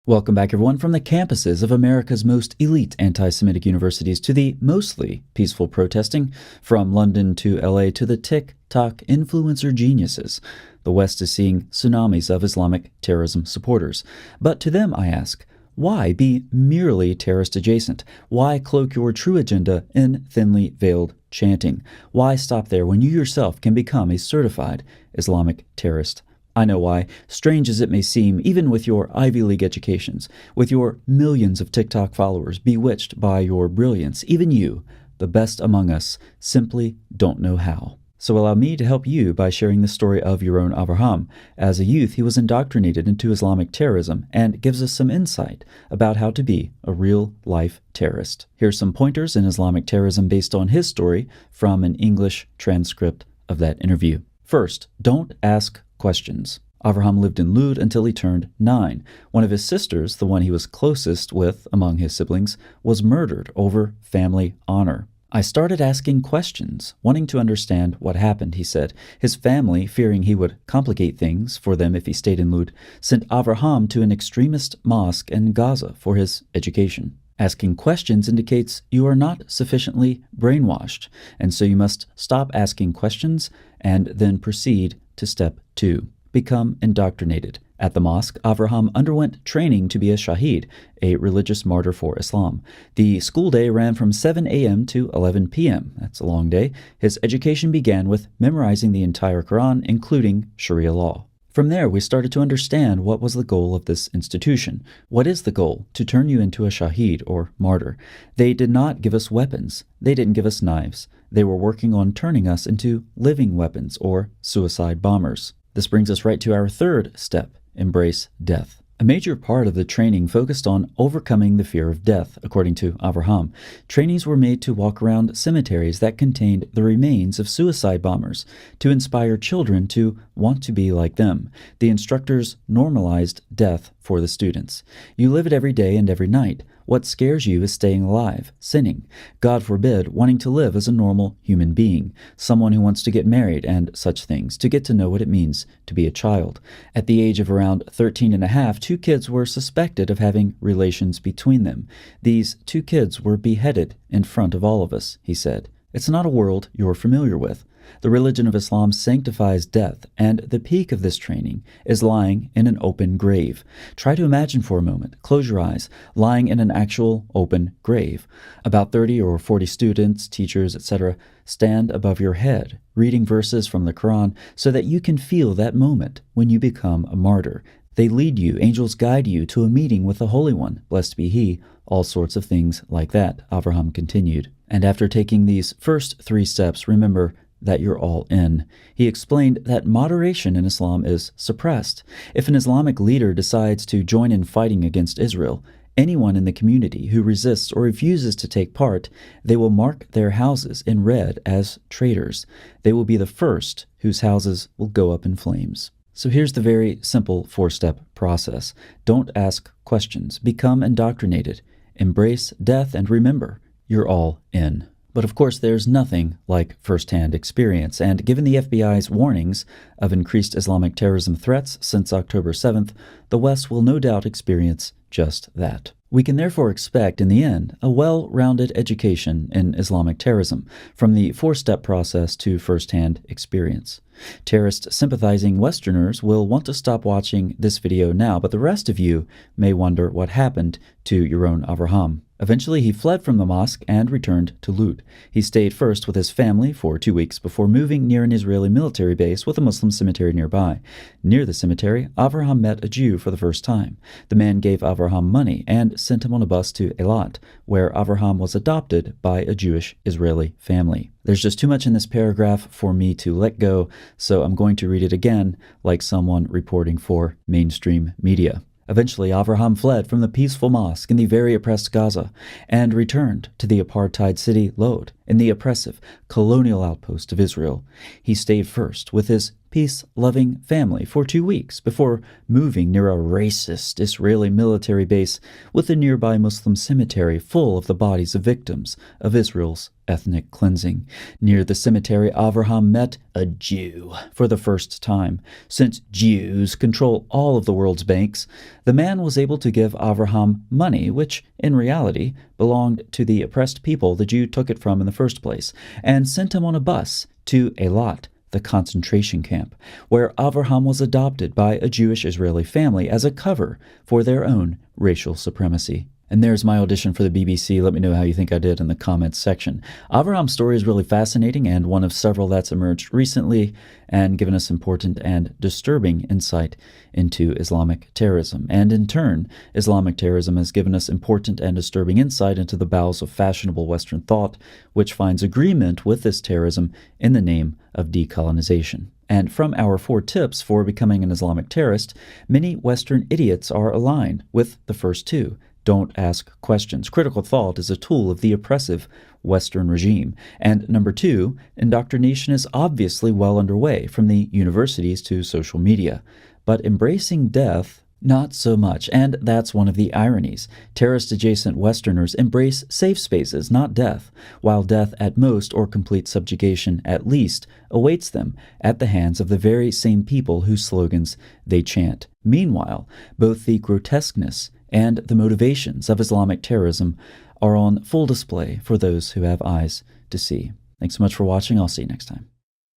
Welcome back, everyone, from the campuses of America's most elite anti-Semitic universities to the mostly peaceful protesting, from London to LA to the TikTok influencer geniuses. The West is seeing tsunamis of Islamic terrorism supporters. But to them, I ask, why be merely terrorist adjacent? Why cloak your true agenda in thinly veiled chanting? Why stop there when you yourself can become a certified Islamic terrorist? I know why. Strange as it may seem, even with your Ivy League educations, with your millions of TikTok followers bewitched by your brilliance, even you, the best among us, simply don't know how. So allow me to help you by sharing the story of your own Avraham. As a youth, he was indoctrinated into Islamic terrorism and gives us some insight about how to be a real-life terrorist. Here's some pointers in Islamic terrorism based on his story from an English transcript of that interview. First, don't ask questions. Avraham lived in Lud until he turned 9. One of his sisters, the one he was closest with among his siblings, was murdered over family honor. I started asking questions, wanting to understand what happened, he said. His family, fearing he would complicate things for them if he stayed in Lud, sent Avraham to an extremist mosque in Gaza for his education. Asking questions indicates you are not sufficiently brainwashed, and so you must stop asking questions and then proceed to step 2. Become indoctrinated. At the mosque, Avraham underwent training to be a shahid, a religious martyr for Islam. The school day ran from 7 a.m. to 11 p.m. That's a long day. His education began with memorizing the entire Quran, including Sharia law. From there, we started to understand what was the goal of this institution. What is the goal? To turn you into a shahid, or martyr. They did not give us weapons. They didn't give us knives. They were working on turning us into living weapons, or suicide bombers. This brings us right to our third step: embrace death. A major part of the training focused on overcoming the fear of death, according to Avraham. Trainees were made to walk around cemeteries that contained the remains of suicide bombers, to inspire children to want to be like them. The instructors normalized death for the students. You live it every day and every night. What scares you is staying alive, sinning. God forbid, wanting to live as a normal human being, someone who wants to get married and such things, to get to know what it means to be a child. At the age of around 13 and a half, 2 kids were suspected of having relations between them. These 2 kids were beheaded in front of all of us, he said. It's not a world you're familiar with. The religion of Islam sanctifies death, and the peak of this training is lying in an open grave. Try to imagine for a moment, close your eyes, lying in an actual open grave. About 30 or 40 students, teachers, etc. stand above your head, reading verses from the Quran so that you can feel that moment when you become a martyr. They lead you, angels guide you to a meeting with the Holy One, blessed be He, all sorts of things like that, Avraham continued. And after taking these first 3 steps, remember that you're all in. He explained that moderation in Islam is suppressed. If an Islamic leader decides to join in fighting against Israel, anyone in the community who resists or refuses to take part, they will mark their houses in red as traitors. They will be the first whose houses will go up in flames. So here's the very simple 4-step process. Don't ask questions. Become indoctrinated. Embrace death, and remember, you're all in. But of course, there's nothing like first-hand experience, and given the FBI's warnings of increased Islamic terrorism threats since October 7th, the West will no doubt experience just that. We can therefore expect, in the end, a well-rounded education in Islamic terrorism, from the 4-step process to first-hand experience. Terrorist-sympathizing Westerners will want to stop watching this video now, but the rest of you may wonder what happened to Yaron Avraham. Eventually, he fled from the mosque and returned to Lud. He stayed first with his family for 2 weeks before moving near an Israeli military base with a Muslim cemetery nearby. Near the cemetery, Avraham met a Jew for the first time. The man gave Avraham money and sent him on a bus to Eilat, where Avraham was adopted by a Jewish Israeli family. There's just too much in this paragraph for me to let go, so I'm going to read it again like someone reporting for mainstream media. Eventually, Avraham fled from the peaceful mosque in the very oppressed Gaza and returned to the apartheid city Lod in the oppressive colonial outpost of Israel. He stayed first with his peace-loving family for 2 weeks before moving near a racist Israeli military base with a nearby Muslim cemetery full of the bodies of victims of Israel's ethnic cleansing. Near the cemetery, Avraham met a Jew for the first time. Since Jews control all of the world's banks, the man was able to give Avraham money, which, in reality, belonged to the oppressed people the Jew took it from in the first place, and sent him on a bus to Eilat, the concentration camp, where Avraham was adopted by a Jewish Israeli family as a cover for their own racial supremacy. And there's my audition for the BBC. Let me know how you think I did in the comments section. Avraham's story is really fascinating and one of several that's emerged recently and given us important and disturbing insight into Islamic terrorism. And in turn, Islamic terrorism has given us important and disturbing insight into the bowels of fashionable Western thought, which finds agreement with this terrorism in the name of decolonization. And from our 4 tips for becoming an Islamic terrorist, many Western idiots are aligned with the first 2. Don't ask questions. Critical thought is a tool of the oppressive Western regime. And number 2, indoctrination is obviously well underway from the universities to social media. But embracing death, not so much. And that's one of the ironies. Terrorist-adjacent Westerners embrace safe spaces, not death, while death at most, or complete subjugation at least, awaits them at the hands of the very same people whose slogans they chant. Meanwhile, both the grotesqueness and the motivations of Islamic terrorism are on full display for those who have eyes to see. Thanks so much for watching. I'll see you next time.